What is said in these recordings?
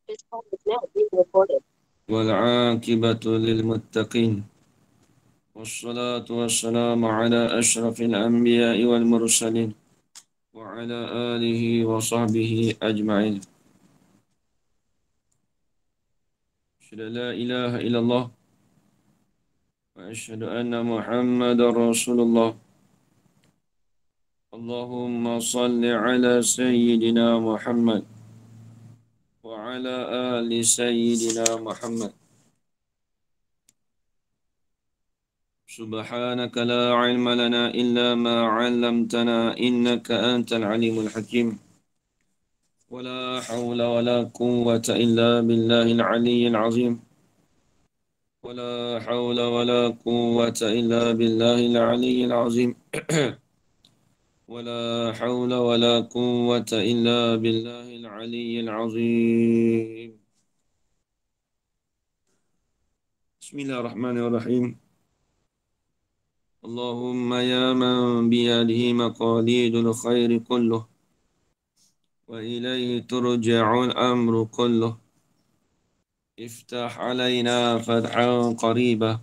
This call is now being recorded. والعاقبة للمتقين والصلاة والسلام على أشرف الأنبياء والمرسلين وعلى آله وصحبه أجمعين. أشهد أن لا إله إلا الله وأشهد أن محمد رسول الله. اللهم صل على سيدنا محمد وعلى آل سيدنا محمد. سبحانك لا علم لنا إلا ما علمتنا إنك أنت العليم الحكيم. ولا حول ولا قوة إلا بالله العلي العظيم. ولا حول ولا قوة إلا بالله العلي العظيم. ولا حول ولا قوة إلا بالله العلي العظيم. بسم الله الرحمن الرحيم. اللهم يا من بيده مقاليد الخير كله وإليه ترجع الأمر كله. افتح علينا فتحا قريبا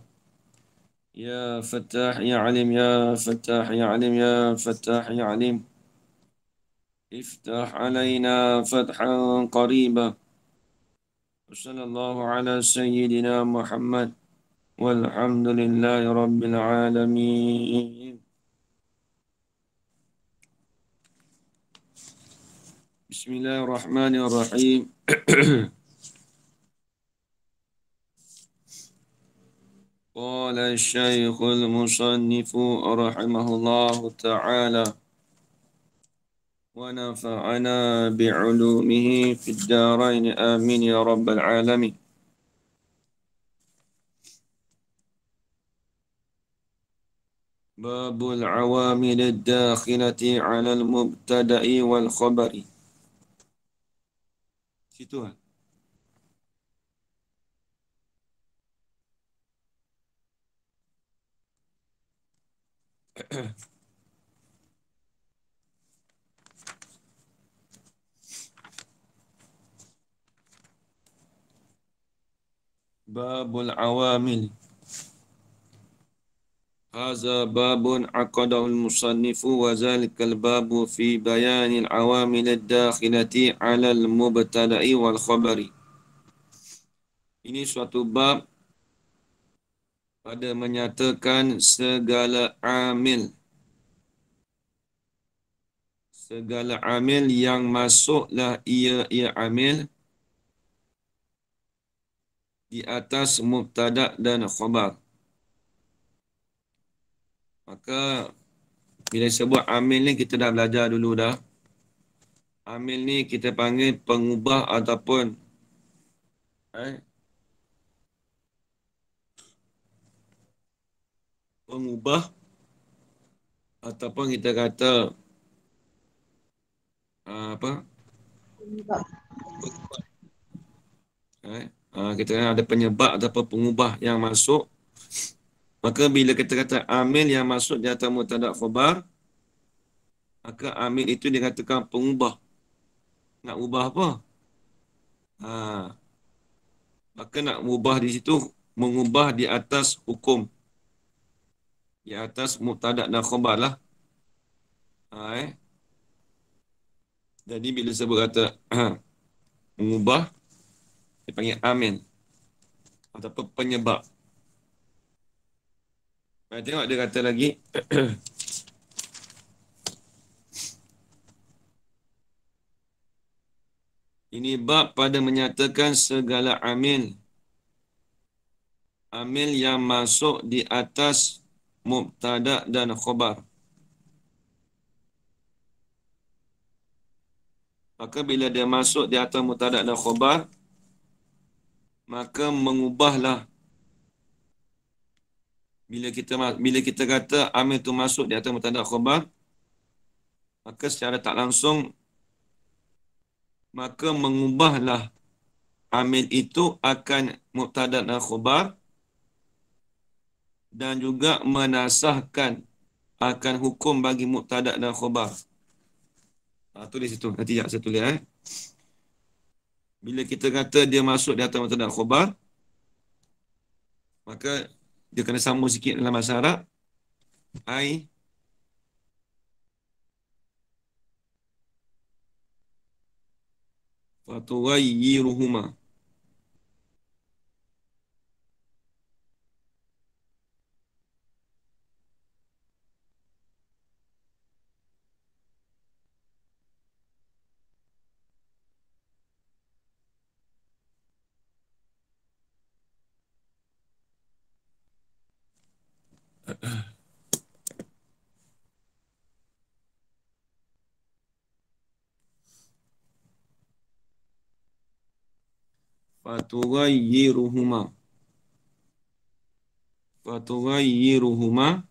يا فتاح يا عليم يا فتاح يا عليم يا فتاح يا عليم. افتح علينا فتحا قريبا. وصلى الله على سيدنا محمد والحمد لله رب العالمين. بسم الله الرحمن الرحيم. قال الشيخ المصنف رحمه الله تعالى ونفعنا بعلومه في الدارين آمين يا رب العالمين. باب العوامل الداخلة على المبتدأ والخبر. Situ kan? Babul awamil. Hadza babun aqadahu al-musannifu wa zalika al-babu fi bayani al-awamil ad-dakhilati 'ala al-mubtada'i wal khabari. Ini suatu bab pada menyatakan segala amil yang masuklah ia amil di atas mubtada dan khabar. Maka bila sebut amil ni kita dah belajar dulu dah. Amil ni kita panggil pengubah ataupun pengubah ataupun kita kata apa? Kita ada penyebab ataupun pengubah yang masuk. Maka bila kita kata amil yang masuk di atas mubtada khabar, maka amil itu dikatakan pengubah. Nak ubah apa? Maka nak ubah di situ mengubah di atas hukum. Di atas mubtada dan khabar lah. Jadi bila sebut kata mengubah, dia panggil amil ataupun penyebab. Tengok dia kata lagi. Ini bab pada menyatakan segala amil yang masuk di atas mubtada dan khabar. Maka bila dia masuk di atas mubtada dan khabar, maka mengubahlah. Bila kita kata amil itu masuk di atas mubtada dan khabar, maka secara tak langsung maka mengubahlah amil itu akan mubtada dan khabar dan juga menasahkan akan hukum bagi mubtada dan khabar. Tulis situ. Nanti saya tulis. Bila kita kata dia masuk di atas mubtada khabar, maka dia kena sambung sikit dalam bahasa Arab. Ai fatughayyiruhuma. Fatughayyiruhuma. Fatughayyiruhuma.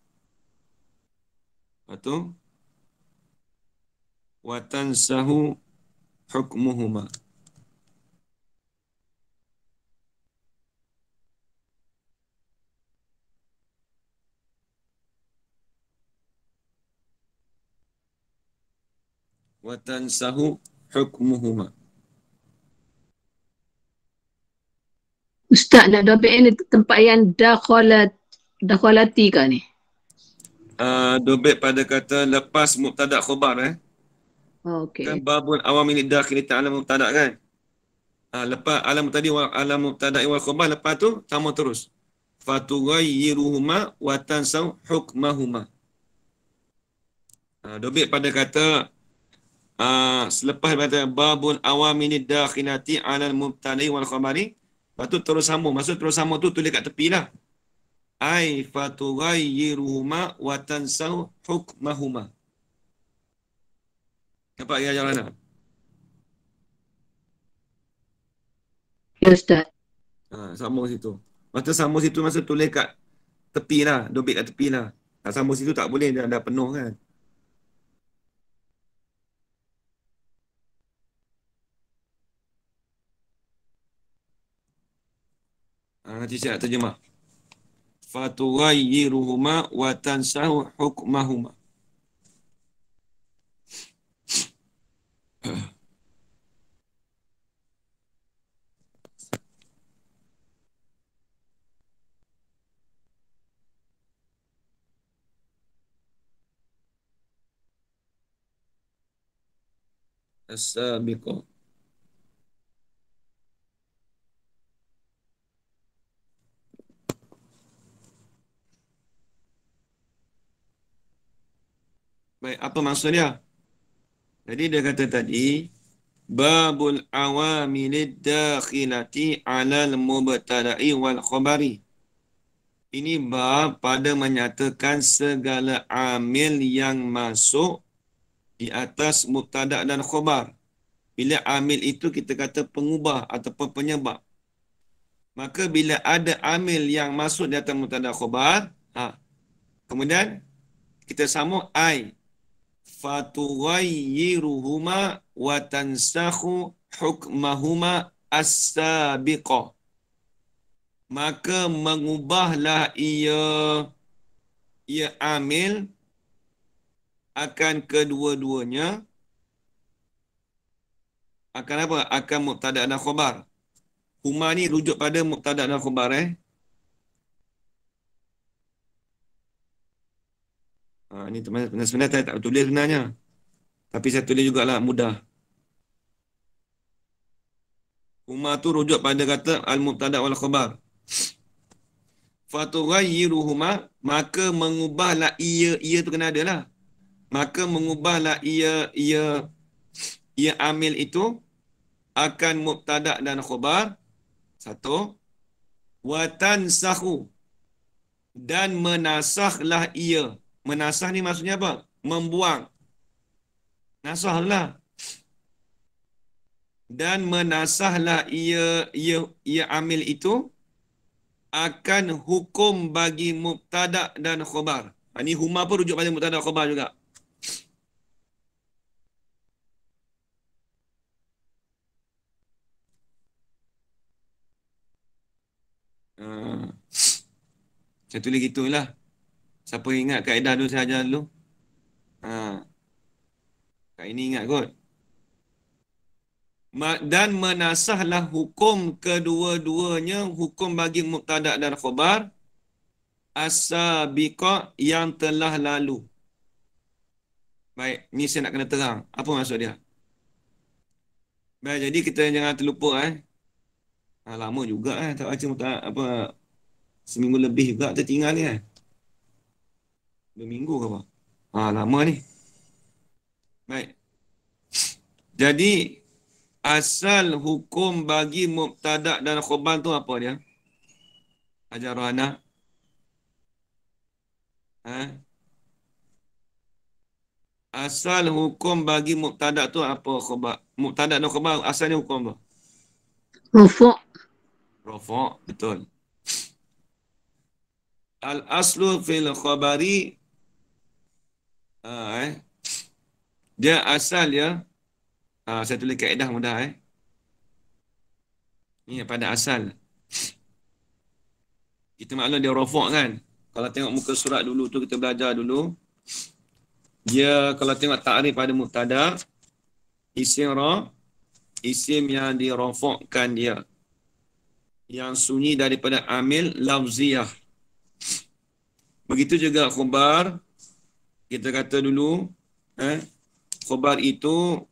Atau watansahu hukmuhuma. Watansahu hukmuhuma. Ustaz nak dobek ni tempat yang dakhalati kah ni? Dobit pada kata lepas mubtada khabar Oh, kan okey. babul awamil dakhili ta'ala mubtada kan. Lepas alam tadi alam mubtada wal khabar, lepas tu sama terus. Fatughayyiruhuma wa tansaw hukmahuma. Dobit pada kata selepas kata babul awamil dakhilati ala mubtada wal khabari, lepas tu terus sambung. Maksud terus sambung tu tulis kat tepi lah. Ai fatughayyiruhuma wa tansaw hukmahuma. Nampak ya jalan mana? Ya Ustaz. Sambung situ. Masa sambung situ, masa tulis kat tepi lah. Dobit kat tepi lah. Sambung situ tak boleh, dah penuh kan. Nanti saya nak terjemah. Fatughayyiruhuma wa tansahu hukmahuma. As-sabiqah. Baik, apa maksud dia? Jadi dia kata tadi, babul awamilid dakhilati alal mubtada'i wal khabari. Ini bab pada menyatakan segala amil yang masuk di atas mubtada dan khabar. Bila amil itu kita kata pengubah ataupun penyebab. Maka bila ada amil yang masuk di atas mubtada khabar, kemudian kita sambung ai fatughayyiruhuma wa tansakhu hukmahuma as-sabiqah. Maka mengubahlah ia amil akan kedua-duanya, akan apa? Akan mubtada dan khabar. Huma ni rujuk pada mubtada dan khabar Ini sebenarnya saya tak tulis sebenarnya. Tapi saya tulis jugalah mudah. Huma tu rujuk pada kata al-mubtada wal khabar. Fatughayyiruhuma, maka mengubahlah ia tu kena ada lah. Maka mengubahlah ia amil itu akan mubtada dan khabar. Satu. Wa tansakhu, dan menasahlah ia. Menasah ni maksudnya apa? Membuang. Nasah lah. Dan menasahlah ia amil itu akan hukum bagi mubtada dan khabar. Ini huma pun rujuk pada mubtada dan khabar juga. Saya tulis gitulah. Siapa ingat kaedah dulu saya ajar dulu? Kak ini ingat kot. Dan menasahlah hukum kedua-duanya, hukum bagi mubtada' dan khabar, as-sabiqah yang telah lalu. Baik, ni saya nak kena terang. Apa maksud dia? Baik, jadi kita jangan terlupa lama juga tak baca apa, seminggu lebih juga tertinggal ni 2 minggu ke apa? Lama ni. Baik. Jadi asal hukum bagi mubtada' dan khabar tu apa dia? Ajar Rohana. Asal hukum bagi mubtada' tu apa khabar? Mubtada' dan khabar asalnya hukum apa? Rufuk. Rafa', betul. Al-aslu fil khabari dia asal ya. Saya tulis kaedah mudah Ni pada asal. Kita maklum dia rafa' kan. Kalau tengok muka surat dulu tu kita belajar dulu. Dia kalau tengok ta'rif pada mubtada', isim yang dirafa'kan dia. Yang sunyi daripada amil lafziyah. Begitu juga khabar. Kita kata dulu khabar itu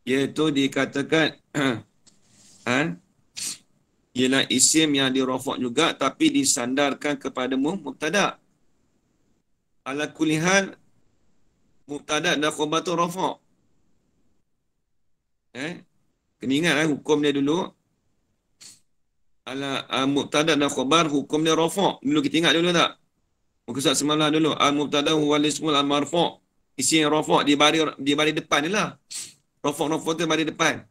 iaitu dikatakan ialah isim yang dirafak juga tapi disandarkan kepada mubtada'. Ala kulli hal mubtada' dan khabar tu rafak. Kena ingat hukum dia dulu. Ala mubtada' dan khabar hukum dia rafak. Dulu kita ingat dulu tak? Muka surat 19 dulu. Al-mubtada' huwa al-ismul al-marfu'. Isim yang rafak di baris depan ni lah. Rafak tu baris depan.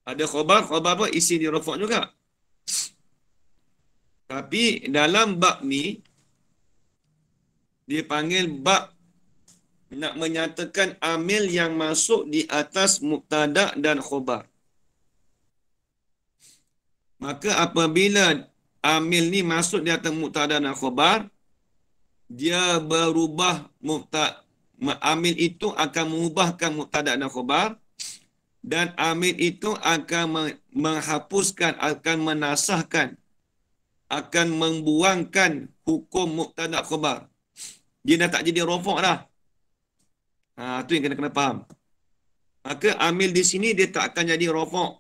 Ada khabar apa? Isim di rafak juga. Tapi dalam bab ni, dia panggil bab nak menyatakan amil yang masuk di atas mubtada' dan khabar. Maka apabila amil ni masuk di atas mubtada' dan khabar, dia berubah amil itu akan mengubahkan mubtada' dan khabar, dan amil itu akan menghapuskan, akan menasahkan, akan membuangkan hukum mubtada' khabar. Dia dah tak jadi rafak dah. Tu yang kena faham. Maka amil di sini dia tak akan jadi rafak.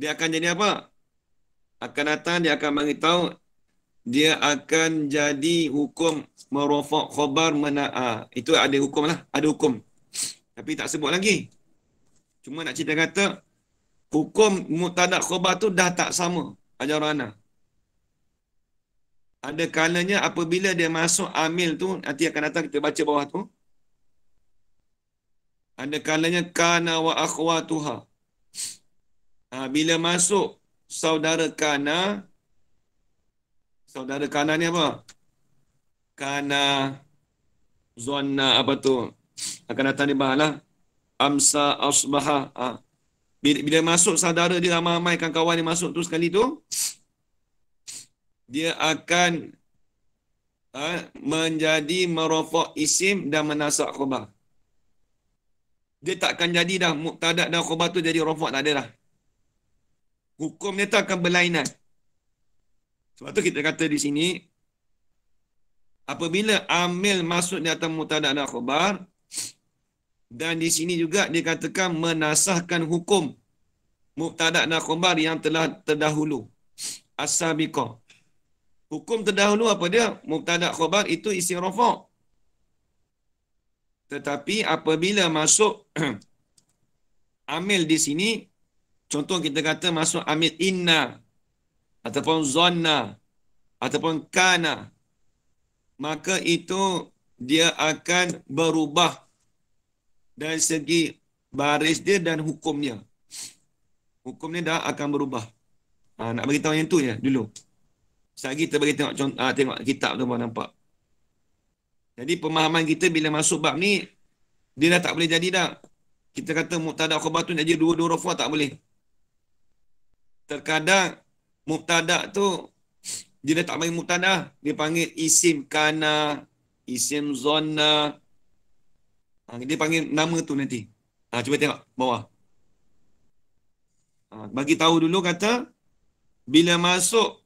Dia akan jadi apa? Akan datang dia akan beritahu dia akan jadi hukum merafak khabar itu ada hukum lah, ada hukum. Tapi tak sebut lagi. Cuma nak cerita kata hukum mubtada' khabar tu dah tak sama ajaran ana. Ada kalanya apabila dia masuk amil tu, nanti akan datang kita baca bawah tu. Ada kalanya kana wa akhwatuha. Bila masuk saudara kana ni apa? Kana, zonna apa tu? Akan datang di bawah lah. Amsa, asbaha. Bila masuk saudara dia, ramai-ramai kawan dia masuk tu sekali tu, dia akan menjadi merafak isim dan menasak khabar. Dia tak akan jadi dah mubtada' dan khabar tu jadi rafak, tak ada dah. Hukum dia tu akan berlainan. Sebab tu kita kata di sini, apabila amil masuk di atas mubtada' dan khabar, dan di sini juga dikatakan menasahkan hukum mubtada' dan khabar yang telah terdahulu. As-sabiqah. Hukum terdahulu apa dia? Mubtada' khabar itu isi rafak. Tetapi apabila masuk amil di sini, contoh kita kata masuk amil inna, ataupun zonna, ataupun kana, maka itu dia akan berubah dari segi baris dia dan hukumnya. Hukumnya dah akan berubah. Nak beritahu yang tu je dulu. Sekali kita bagi tengok tengok kitab tu baru nampak. Jadi pemahaman kita bila masuk bab ni, dia dah tak boleh jadi dah. Kita kata mubtada' khabar tu nak jadi dua-dua rafah, tak boleh. Terkadang mubtada' tu dia dah tak panggil mubtada', dia panggil isim kana, isim zonna. Dia panggil nama tu nanti. Cuba tengok bawah. Bagi tahu dulu kata, bila masuk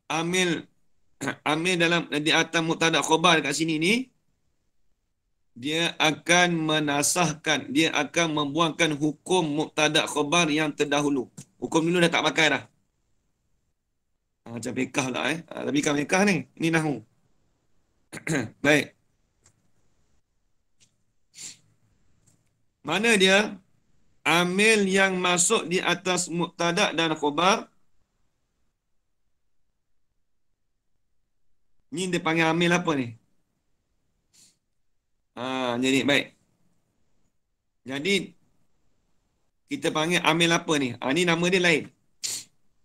amil amil dalam di atas mubtada khabar kat sini ni, dia akan menasahkan, dia akan membuangkan hukum mubtada khabar yang terdahulu. Hukum dulu dah tak pakai dah. Macam fiqh lah tapi kan fiqh ni. Ini nahwu. Baik. Mana dia? Amil yang masuk di atas mubtada dan khabar. Ni dia panggil amil apa ni? Jadi baik. Jadi kita panggil amil apa ni? Ni nama dia lain.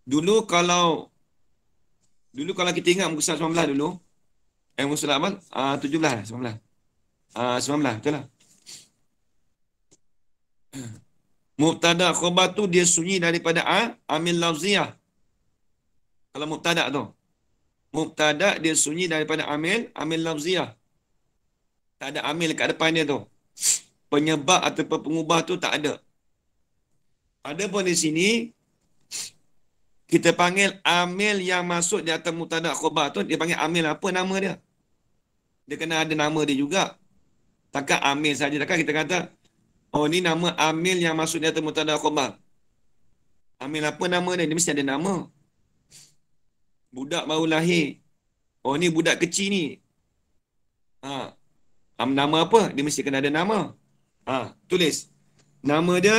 Dulu kalau kita ingat muka surat 19 dulu. Muka surat apa? 17 19. 19 betul lah. Mubtada khabar tu dia sunyi daripada amil lafziyah. Kalau mubtada tu. Mubtada dia sunyi daripada amil lafziyah. Tak ada amil kat depan dia tu. Penyebab ataupun pengubah tu tak ada. Ada pun di sini kita panggil amil yang masuk di atas mubtada khabar tu, dia panggil amil apa nama dia? Dia kena ada nama dia juga. Takkan amil saja. Takkan kita kata, oh ni nama amil yang masuk di atas mubtada khabar. Amil apa nama dia? Dia mesti ada nama. Budak baru lahir. Oh ni budak kecil ni. Nama apa? Dia mesti kena ada nama. Tulis. Nama dia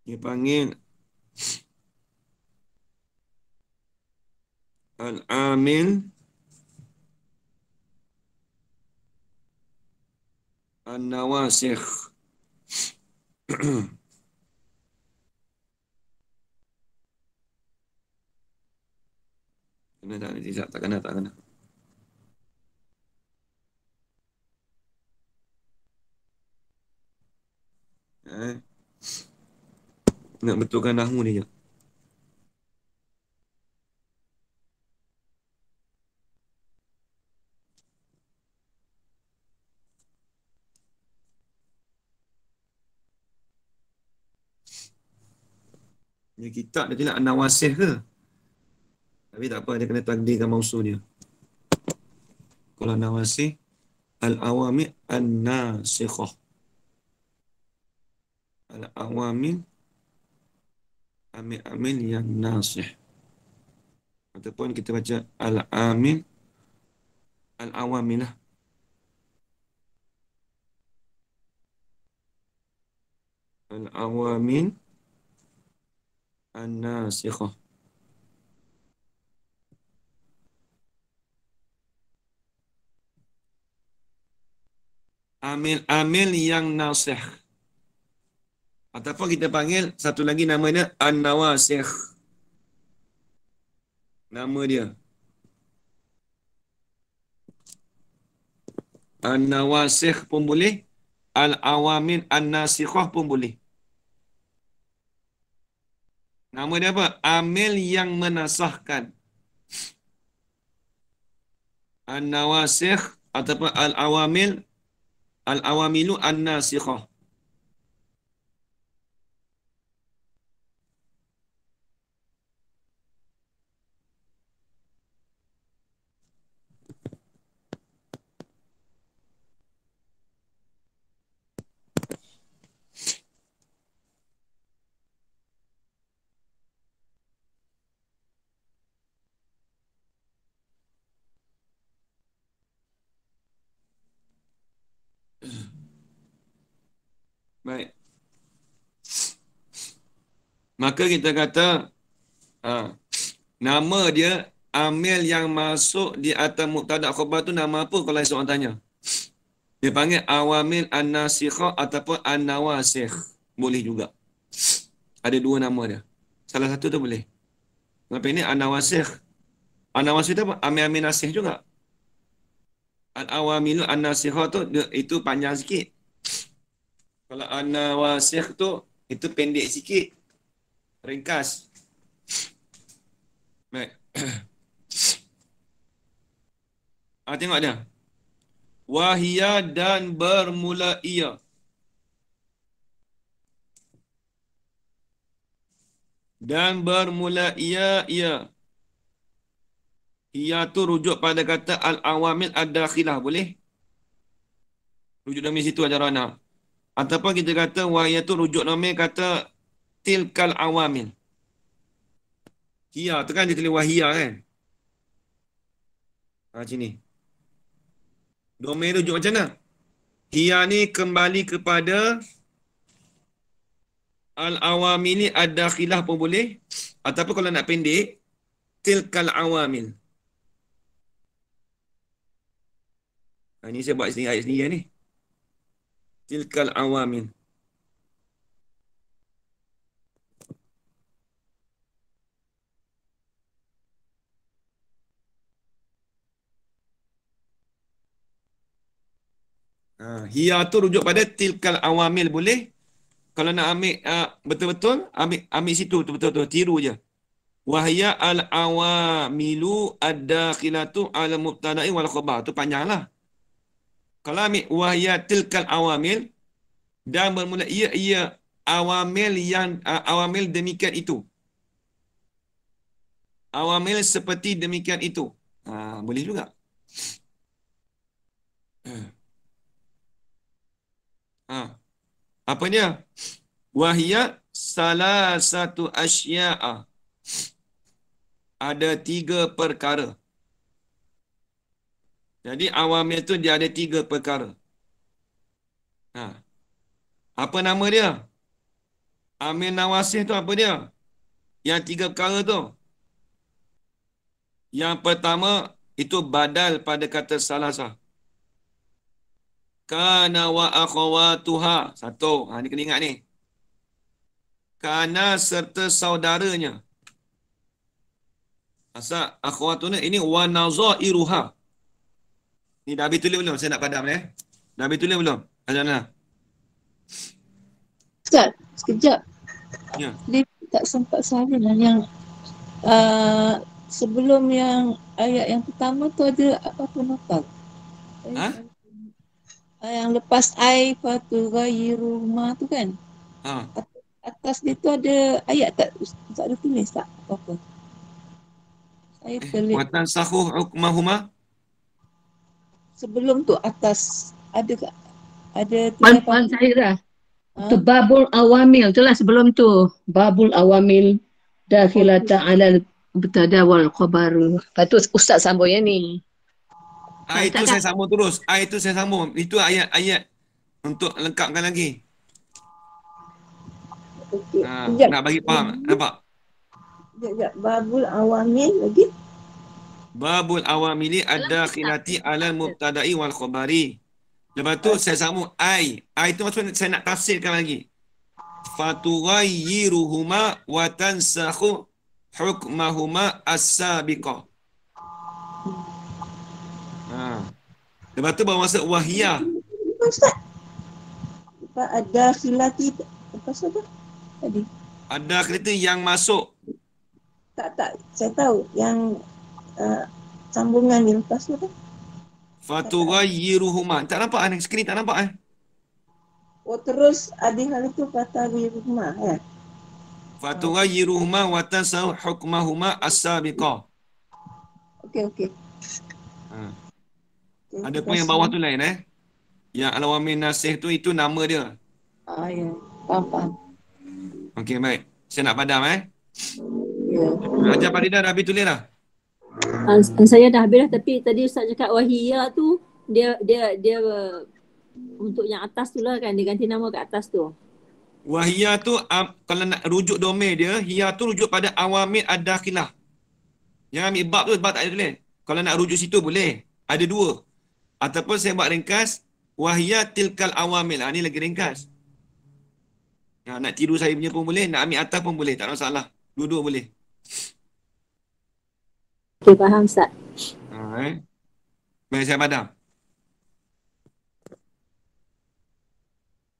dia panggil Al-Amil An-Nawasikh. Kena tak nanti? Tak kena, tak kena. Nak betulkan nahwu ni je. Ni kitab dia tidak An-Nawasikh ke? Tapi tak apa, dia kena takdirkan mausul dia. Kalau Nawasikh, Al-Awamil An-Nasikhah. Al-Awamil, amil-amil yang nasih. Ataupun kita baca Al-Amil, Al-Awamilah. Al-Awamil An-Nasikhah. Amil-amil yang nasih. Ataupun kita panggil satu lagi nama dia An-Nawasikh. Nama dia An-Nawasikh pun boleh. Al-Awamil An-Nasikhah pun boleh. Nama dia apa? Amil yang menasahkan. An-Nawasikh ataupun Al-Awamilu An-Nasikhah. Baik. Maka kita kata nama dia amil yang masuk di atas mubtada khabar tu nama apa kalau seorang tanya? Dia panggil awamil an-nasikhah ataupun an-nawasikh. Boleh juga. Ada dua nama dia. Salah satu tu boleh. Kenapa ini an-nawasikh? An-nawasikh tu apa? Amil-amil nasih juga. Al-awamilu an-nasikhah tu itu panjang sikit. Kalau an-nawasikh tu itu pendek sikit. Ringkas. Baik. Tengok dia. Wahia dan bermula ia. Dan bermula ia. Ia tu rujuk pada kata al-awamil ad-dakhilah. Boleh? Rujuk domain situ ajar anak. Ataupun kita kata wahia tu rujuk domain kata tilkal awamil. Hia tu kan dia tulis wahia kan? Sini. Domain rujuk macam mana? Hia ni kembali kepada al-awamili ad-dakhilah pun boleh. Ataupun kalau nak pendek, tilkal awamil. Ini saya buat sendiri ayat sendiri ni. Tilkal awamil. Hia tu rujuk pada tilkal awamil boleh. Kalau nak ambil betul-betul, ambil situ betul-betul. Tiru je. Wahya al-awamilu ad-dakhilatu al-mubtada'i wal khabar. Tu panjanglah. Kalau ambil wahya tilkal awamil dan bermula ia awamil yang awamil demikian itu. Awamil seperti demikian itu. Boleh juga. Apa dia? Wahya salah satu asya'a. Ada 3 perkara. Jadi awamil tu dia ada 3 perkara. Apa nama dia? Amil nawasih tu apa dia? Yang 3 perkara tu. Yang pertama itu badal pada kata salasah. Kana wa akhawatuha. 1. Ni kena ingat ni. Kana serta saudaranya. Asal akhawatuna ini wa nazairuha. Ni dah habis tulis belum? Saya nak padam Dah habis tulis belum? Azana. Ustaz, sekejap. Ya. Dia tak sempat sahaja lah yang sebelum yang ayat yang pertama tu ada apa nota? Yang lepas ai fatughayiru ma tu kan? Atas dia tu ada ayat tak? Ustaz ada tulis tak apa-apa? Saya pelik. Watan sahu hukmahuma. Sebelum tu atas ada tak? Ada Puan Zahira. Tu babul awamil tu lah sebelum tu. Babul awamil dakhilata alal mubtada wal khabar. Lepas tu Ustaz sambung yang ni. Itu saya sambung terus. Itu saya sambung. Itu ayat-ayat untuk lengkapkan lagi. Nak bagi faham. Nampak? Sekejap. Babul awamil lagi. Babul awamili ad-dakhilati alal mubtada'i wal khabari. Lepas tu saya sambung ai. Ai tu maksudnya saya nak tafsirkan lagi. Fatughayyiruhuma wa tansakhu hukmahuma as-sabiqah. Lepas tu baru masuk wahiyah. Ustaz. Ad-dakhilati apa sahaja tadi? Ad-dakhilati yang masuk. Tak. Saya tahu yang sambungan ni lepas tu kan. Fatughayyiruhuma. Tak nampak ni skrin tak nampak terus ada hal itu fatughayiruhuma ya. Fatughayyiruhuma wa tansakhu hukmahuma as-sabiqah. Okey. Ada pun yang bawah tu lain Yang al-awamil nasih tu itu nama dia. Ya. Faham. Okey baik. Saya nak padam Ya. Ajar Farida dah habis tulis dah? Saya dah habis dah, tapi tadi Ustaz cakap wahiyah tu dia untuk yang atas tu lah kan, dia ganti nama kat atas tu. Wahiyah tu kalau nak rujuk domain dia, hiyah tu rujuk pada awamil ad-dakhilah. Jangan ambil bab tu, bab tak ada tulis. Kalau nak rujuk situ boleh. Ada 2. Ataupun saya buat ringkas wahiyah tilkal awamil. Ni lagi ringkas. Nak tiru saya punya pun boleh, nak ambil atas pun boleh, tak ada masalah. Dua-dua boleh. Okey, faham Ustaz. Baik, saya padam.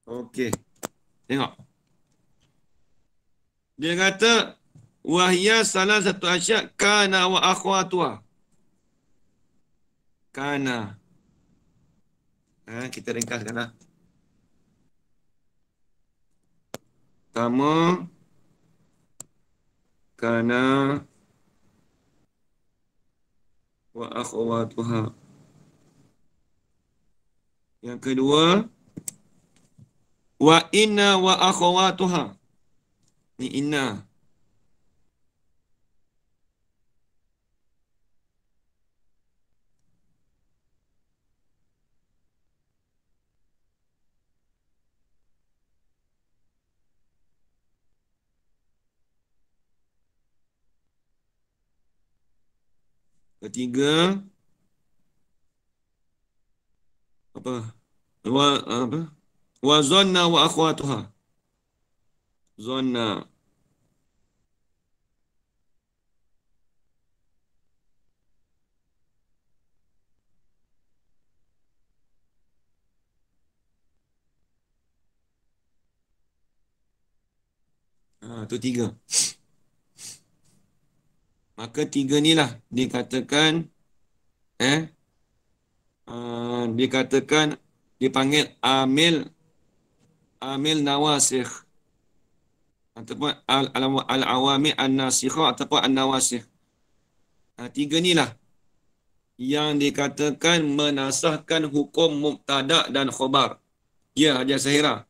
Okey. Tengok. Dia kata wahya salah satu asyak kana wa akhwatuha. Kana. Kita ringkaskanlah. Pertama, kana wa akhwatuha. Yang kedua, wa inna wa akhwatuha. Ni inna. Ketiga, apa? Apa? Wa zanna wa akhwatuha. Zanna. Itu tiga. Maka tiga ni lah dikatakan dikatakan dipanggil amil nawasikh ataupun al-awamil an-nasikhah ataupun an-nawasikh. Tiga ni lah yang dikatakan menasahkan hukum mubtada dan khabar. Ya, Haji Sahira.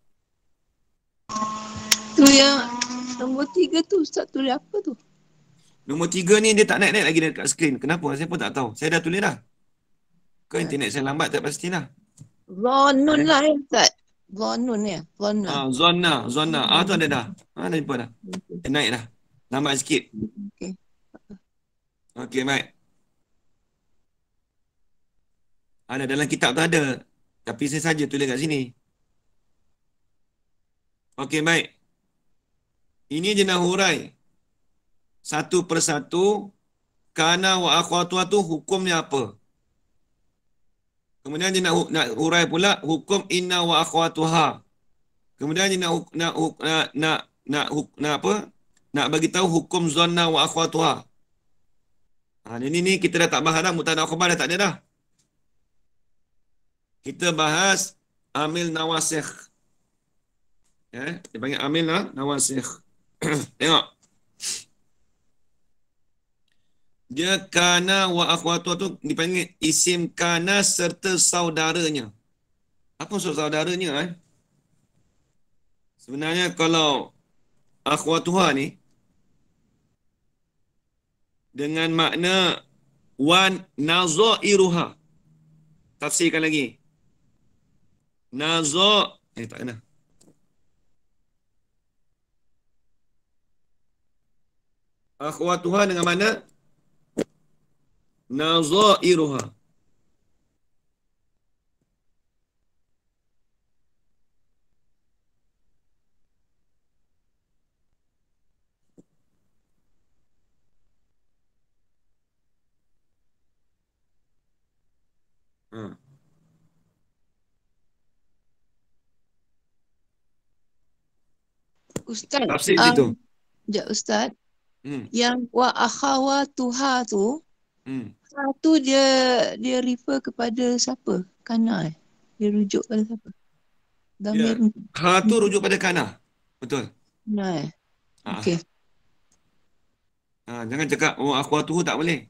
Tu yang nombor 3 tu Ustaz tulis apa tu? Nombor 3 ni dia tak naik-naik lagi dekat skrin. Kenapa? Saya pun tak tahu. Saya dah tulis dah. Ke internet saya lambat tak pastilah. Zonun lah ya Ustaz. Zonun ya. Zonun. Zona. Tu ada dah. Dah jumpa dah. Dia naik dah. Lambat sikit. Okey. Okey, baik. Ada dalam kitab tu ada. Tapi saya saja tulis kat sini. Okey, baik. Ini je nak hurai. Satu persatu. Kana wa akhwatuha tu hukumnya apa? Kemudian dia nak hurai pula hukum inna wa akhwatuha. Kemudian dia nak apa? Nak bagi tahu hukum zanna wa akhwatuha. Ini kita dah tak bahas dah, mubtada khabar dah tak ada dah. Kita bahas amil nawasikh. Dia panggil amil nawasikh. Tengok. Dia kana wa akhwatuha tu dipanggil isim kana serta saudaranya. Apa maksud saudaranya? Sebenarnya kalau akhwatuha ni dengan makna wan nazairuha. Tafsirkan lagi. Tak kena. Akhwatuha dengan mana? Nazairuha. Ustaz. Tafsir situ. Sekejap Ustaz. Yang wa akhawatuha tu. Tu dia refer kepada siapa? Kana Dia rujuk pada siapa? Damir. Ha tu rujuk pada kana. Betul. Nah. Okey. Jangan cakap akhwatuhu tak boleh.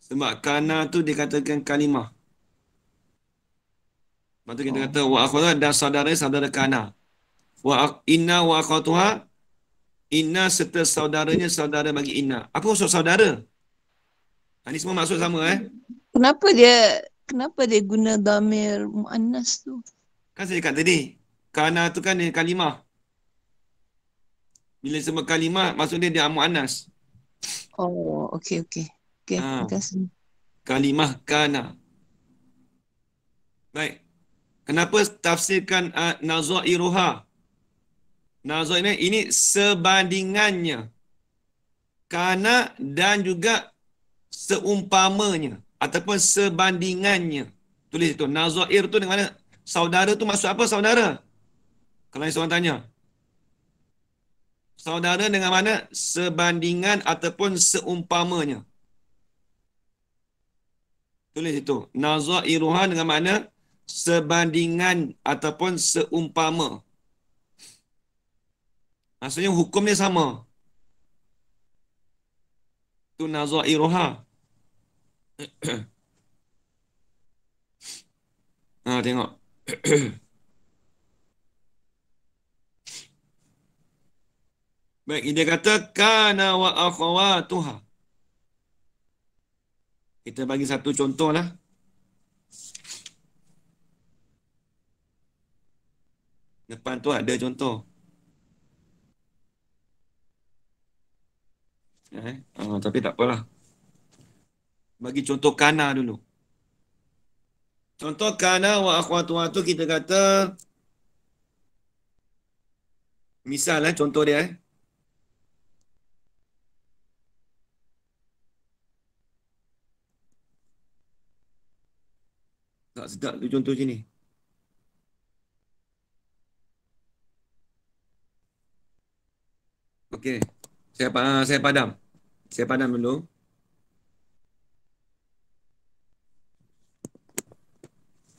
Sebab kana tu dikatakan kalimah. Lepas tu kita kata wa akhwatuha dan saudara kana. Inna wa akhwatuha. Inna serta saudaranya saudara bagi inna. Apa maksud saudara? Ini semua maksud sama Kenapa dia guna damir muannas tu? Kan saya cakap tadi. Kana tu kan dia kalimah. Bila sebut kalimah maksud dia muannas. Oh, okey. Terima kasih. Kalimah kana. Baik. Kenapa tafsirkan nazairuha? Nazair ini sebandingannya. Kana dan juga seumpamanya ataupun sebandingannya. Tulis itu. Nazair tu dengan mana? Saudara tu maksud apa saudara? Kalau seorang tanya. Saudara dengan mana? Sebandingan ataupun seumpamanya. Tulis itu. Nazairuha dengan makna sebandingan ataupun seumpama. Maksudnya hukumnya sama. Itu nazairuha. Tengok. Baik, dia kata kana wa akhawatuha. Kita bagi satu contoh lah. Depan tu ada contoh. Tapi tak apalah. Bagi contoh kana dulu. Contoh kana wa akhawatuha tu kita kata, misal contoh dia. Tak sedap tu contoh sini. Okey. Saya padam. Saya padam dulu.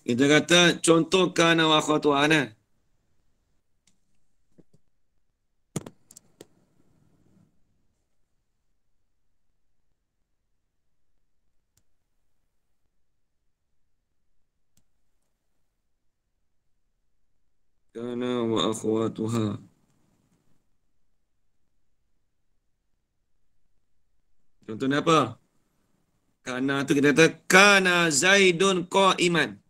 Kita kata contoh kana wa akhawatuha. Kana wa akhawatuha. Contohnya apa? Kana tu kita kata kana Zaidun qa'iman.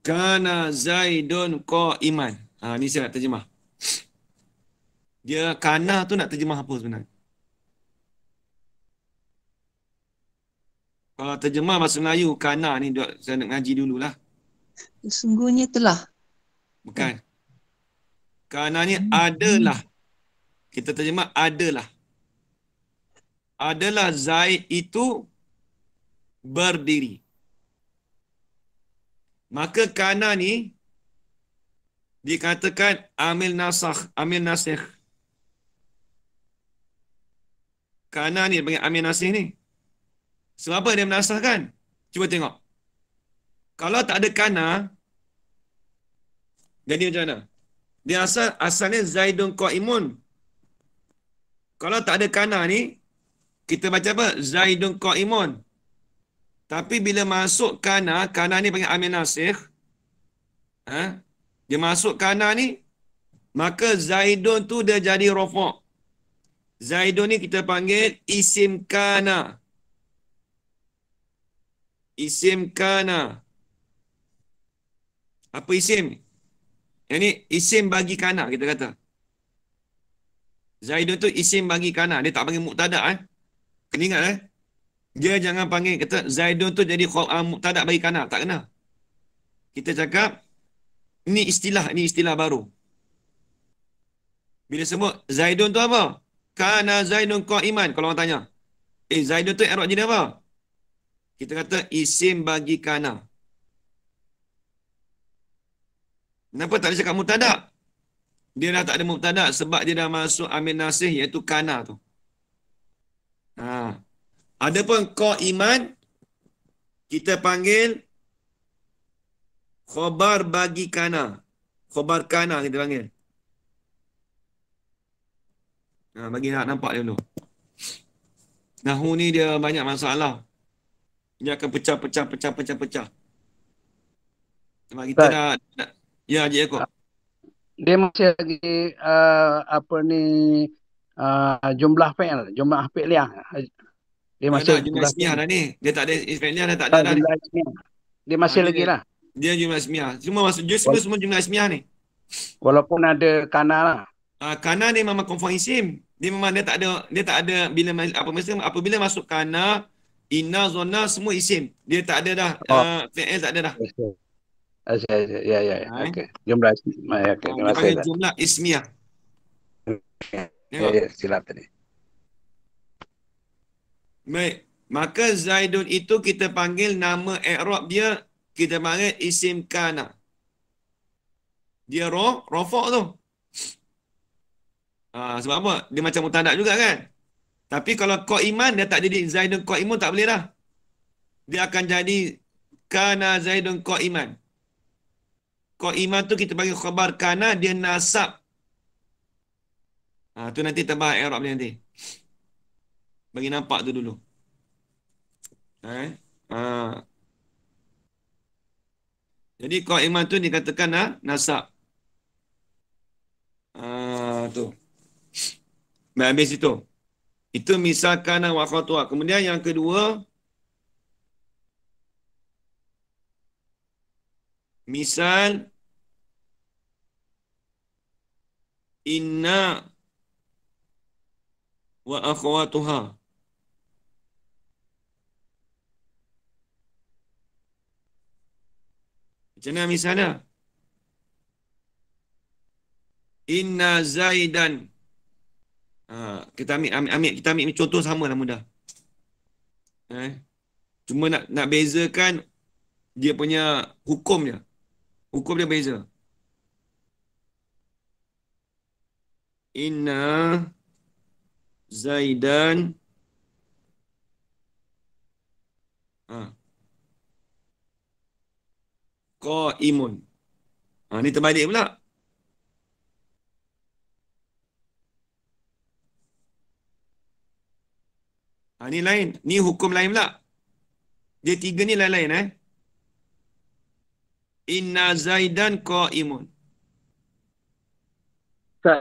Kana Zaidun qa'iman. Ni saya nak terjemah. Dia kana tu nak terjemah apa sebenarnya? Kalau terjemah bahasa Melayu, kana ni saya nak ngaji dululah. Sesungguhnya telah. Bukan. Kana ni adalah. Kita terjemah adalah. Adalah Zaid itu berdiri. Maka kana ni dikatakan amil nasikh. Kana ni panggil amil nasikh ni. Sebab apa dia menasahkan? Cuba tengok. Kalau tak ada kana, jadi macam mana? Dia asalnya Zaidun qa'imun. Kalau tak ada kana ni, kita baca apa? Zaidun qa'imun. Tapi bila masuk kana ni panggil amil nasikh. Dia masuk kana ni, maka Zaidun tu dia jadi rafa'. Zaidun ni kita panggil isim kana. Isim kana. Apa isim? Yang ni isim bagi kana kita kata. Zaidun tu isim bagi kana. Dia tak panggil mubtada'. Kena ingat Dia jangan panggil kata Zaidun tu jadi mubtada' bagi kana. Tak kena. Kita cakap ni istilah baru. Bila sebut Zaidun tu apa? Kana Zaidun qa'iman. Kalau orang tanya, Zaidun tu i'rab jadi apa? Kita kata isim bagi kana. Kenapa tak ada cakap mubtada'? Dia dah tak ada mubtada' sebab dia dah masuk amil nasikh iaitu kana tu. Adapun qa'iman kita panggil khabar bagi kana. Khabar kana kita panggil. Bagi nak nampak dia dulu. Nahu ni dia banyak masalah. Dia akan pecah. Sebab kita dah ya, Haji Yaakob. Dia masih lagi jumlah fi'liyah. Dia masih jumlah ismiyah dah ni. Dia tak ada fi'liyah dah tak ada dah. Dia masih lagi lah. Dia jumlah ismiyah. Semua jumlah ismiyah ni. Walaupun ada kana lah. Kana ni memang confirm isim. Dia memang dia tak ada apabila masuk kana, inna, zonna semua isim. Dia tak ada dah fi'il tak ada dah. Ya. Okey. Jumlah ismiyah. Okey. Terima kasih. Jumlah ismiyah. Ya, silap tadi. Baik. Maka Zaidun itu kita panggil nama i'rab dia, kita panggil isim kana. Dia rofok tu. Sebab apa? Dia macam mutadak juga kan? Tapi kalau qa'iman dia tak jadi Zaidun qa'imun, tak boleh dah. Dia akan jadi kana Zaidun qa'iman. Qa'iman tu kita panggil khabar kana, dia nasab. Tu nanti tambah i'rab dia nanti. Bagi nampak tu dulu. Ha. Jadi qa'iman tu dikatakan nasab. Tu. Baik, habis itu. Itu misal kana wa khatua. Kemudian yang kedua, misal inna wa akhwatuha. Macam mana misalnya? Inna Zaidan. Kita ambil contoh sama lah, mudah. Cuma nak bezakan dia punya hukum dia. Hukum dia beza. Inna Zaidan qaimun. Ni terbalik pula. Ni lain. Ni hukum lain pula. Dia tiga ni lain-lain. Inna Zaidan qaimun.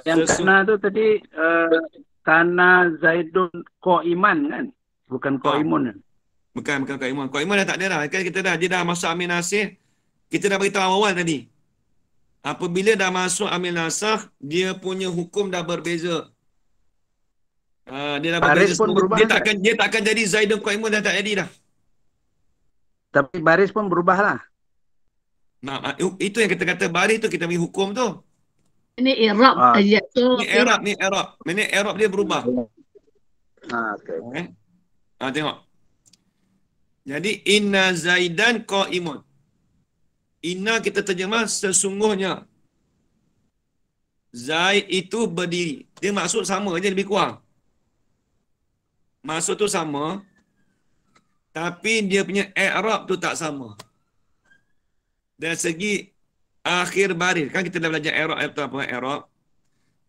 Yang kana tu tadi kana Zaidun qaiman kan? Bukan qaimun kan? Bukan qaimun. Qaimun dah tak ada dah. Kan kita dia dah masuk amil nasih. Kita dah beritahu awal tadi. Apabila dah masuk amil nasakh, dia punya hukum dah berbeza. Dia dah Baris berbeza. pun berubah. Dia takkan jadi Zaidun qaimun, dah tak jadi dah. Tapi baris pun berubah lah. Itu yang kita kata baris tu kita bagi hukum tu. Ini i'rab aja tu. Ni i'rab. Ini i'rab dia berubah. Okay. Tengok. Jadi inna Zaidan qaimun. Inna kita terjemah sesungguhnya. Zaid itu berdiri. Dia maksud sama je, lebih kurang. Maksud tu sama. Tapi dia punya i'rab tu tak sama. Dari segi akhir baris. Kan kita dah belajar i'rab atau apa i'rab.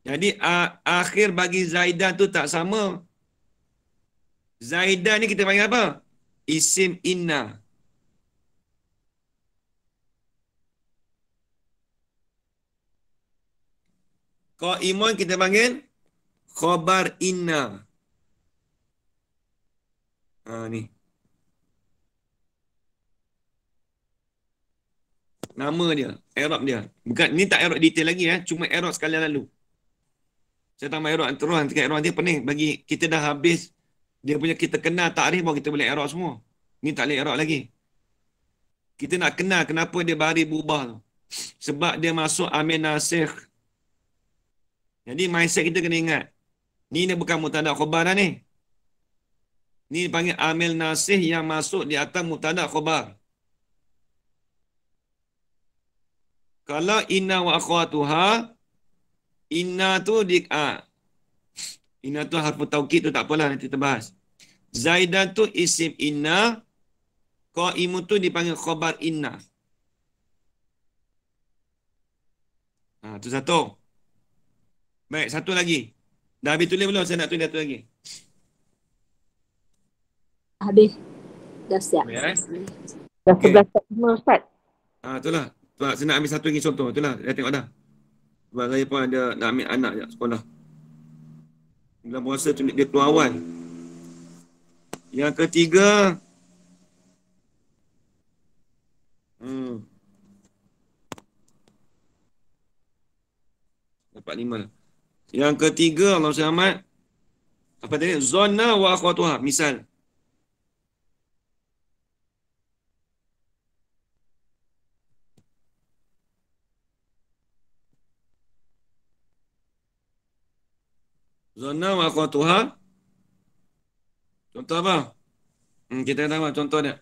Jadi akhir bagi Zaidan tu tak sama. Zaidan ni kita panggil apa? Isim inna. Qaimun kita panggil khabar inna. Ni. Nama dia, i'rab dia. Bukan, ni tak i'rab detail lagi cuma i'rab sekalian lalu. Saya tambah i'rab terus nanti i'rab dia pening bagi kita dah habis dia punya kita kenal takrif baru kita boleh i'rab semua. Ni tak boleh i'rab lagi. Kita nak kenal kenapa dia baris berubah tu. Sebab dia masuk amil nasikh. Jadi mindset kita kena ingat. Ni dia bukan mubtada khabar dah ni. Ni panggil amil nasikh yang masuk di atas mubtada khabar. Kalau inna wa akhwatuha, inna tu inna tu harfu taukid tu tak apalah, nanti kita bahas. Zaidan tu isim inna, qaimun tu dipanggil khabar inna. Tu satu. Baik, satu lagi. Dah habis tulis belum? Saya nak tulis satu lagi. Habis. Dah siap. Dah 11 semua Ustaz. Itulah. Saya nak ambil satu lagi contoh. Itulah, saya tengok dah. Sebab saya pun ada nak ambil anak je sekolah. Bulan puasa tu dia keluar awal. Yang ketiga, dapat 5 lah. Yang ketiga, Allah selamat. Apa tadi? Zonna wa akhwatuha. Misal. Zonna wa akhwatuha. Contoh apa? Kita tahu contoh dia.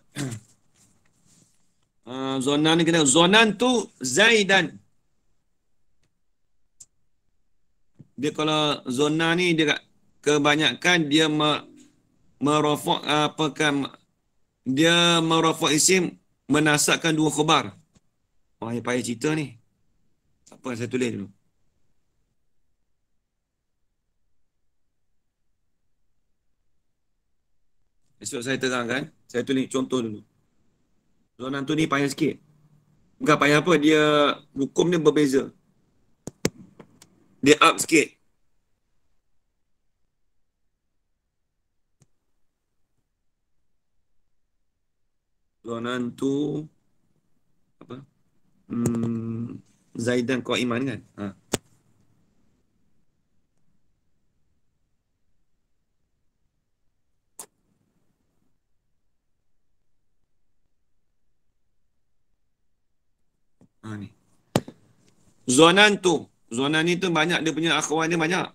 Zonan ni kita zonan tu Zaidan. Dia kalau zona ni dia kebanyakan dia merofak apakah dia merofak isim menasabkan dua khabar. Wah, ini payah cerita ni. Apa yang saya tulis dulu? Esok saya terangkan. Saya tulis contoh dulu. Zonan tu ni payah sikit. Bukan payah apa, dia hukum dia berbeza. Dia up sikit. Zonan tu apa? Zaidan Qaiman kan? Ni. Zonan tu. Zonan ni tu banyak dia punya akhwan dia banyak.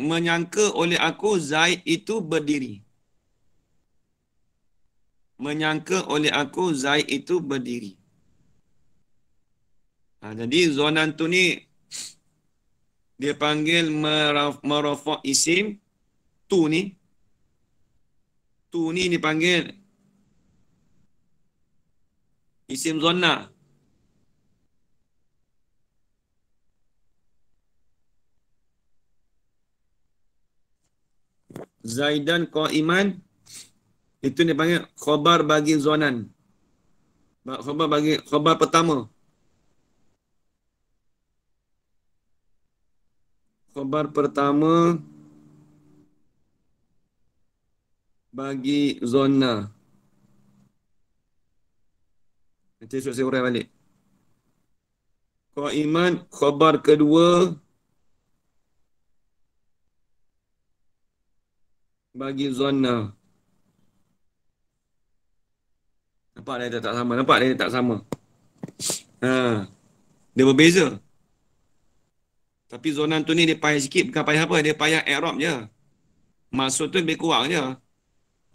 Menyangka oleh aku Zaid itu berdiri. Menyangka oleh aku Zaid itu berdiri. Jadi zonan tu ni dia panggil merofak isim. Tu ni dipanggil isim zona. Zaidan Qaiman itu dipanggil khabar bagi zonan. Khabar pertama. Khabar pertama bagi zona. Nanti esok saya urai balik. Qaiman khabar kedua bagi zona. Nampak dia tak sama. Nampak dia tak sama. Dia berbeza. Tapi zonan tu ni dia payah sikit. Bukan payah apa. Dia payah i'rab je. Maksud tu lebih kurang je.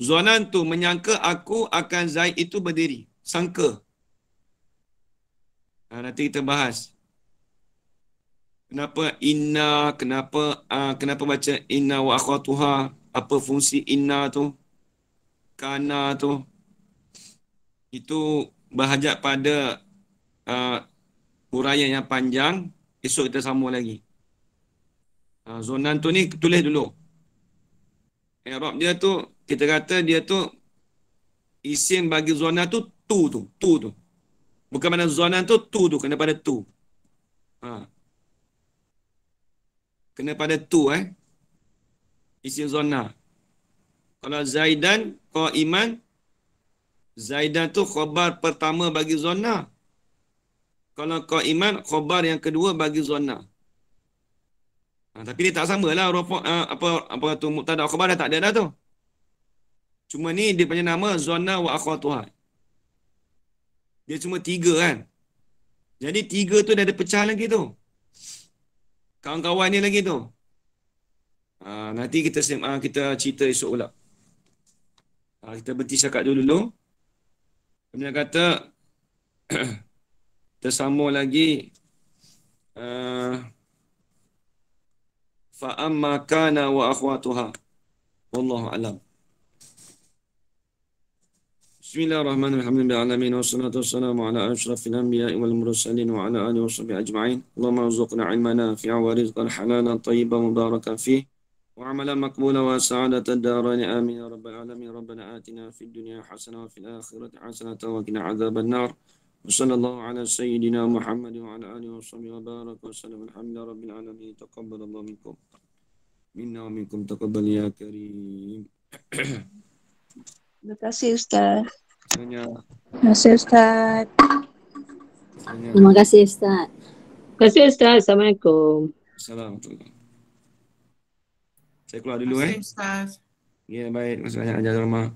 Zonan tu menyangka aku akan Zaid itu berdiri. Sangka. Nanti kita bahas. Kenapa inna, kenapa baca inna wa akhwatuha, apa fungsi inna tu, kana tu. Itu berhajat pada huraian yang panjang. Esok kita sambung lagi. Zonan tu ni tulis dulu. I'rab dia tu, kita kata dia tu isim bagi zona tu tu. Bukan mana zona tu kena pada tu. Kena pada tu isim zona. Kalau Zaidan Qaiman, Zaidan tu khabar pertama bagi zona. Kalau Qaiman khabar yang kedua bagi zona. Tapi dia tak samalah apa tu mubtada khabar dah tak ada dah tu. Cuma ni dia punya nama zona wa akhwatuha. Dia cuma 3 kan. Jadi 3 tu dah ada pecah lagi tu. Kawan-kawan ni lagi tu. Nanti kita cerita esok pula. Kita berhenti cakap dulu. Kemudian kata tersambung lagi fa amma kana wa akhwatuha. Wallahu a'lam. Bismillahirrahmanirrahim. Alhamdulillahirabbil wassalatu wassalamu ala asyrafil anbiya'i wal mursalin wa ala alihi washabbihi ajma'in. Allahumma arzuqna 'ilman nafi'an wa rizqan halalan tayyiban mubarakan fihi wa 'amalan maqbulan wa sa'adatan darain amin ya rabbal alamin. Rabbana atina fid dunya hasanah wa fil akhirati hasanah wa qina 'adzaban nar. Wassallallahu ala sayyidina Muhammad wa ala alihi washabbihi wa baraka wa sallam. Alhamdulillahirabbil alamin. Taqabbalallahu minkum minna wa minkum taqabbal ya karim. Terima kasih Ustaz. Terima kasih Ustaz. Terima kasih Ustaz. Terima kasih Ustaz. Assalamualaikum. Assalamualaikum. Saya keluar dulu Terima kasih Ustaz. Ya, baik. Terima kasih banyak Ajar Rahmah.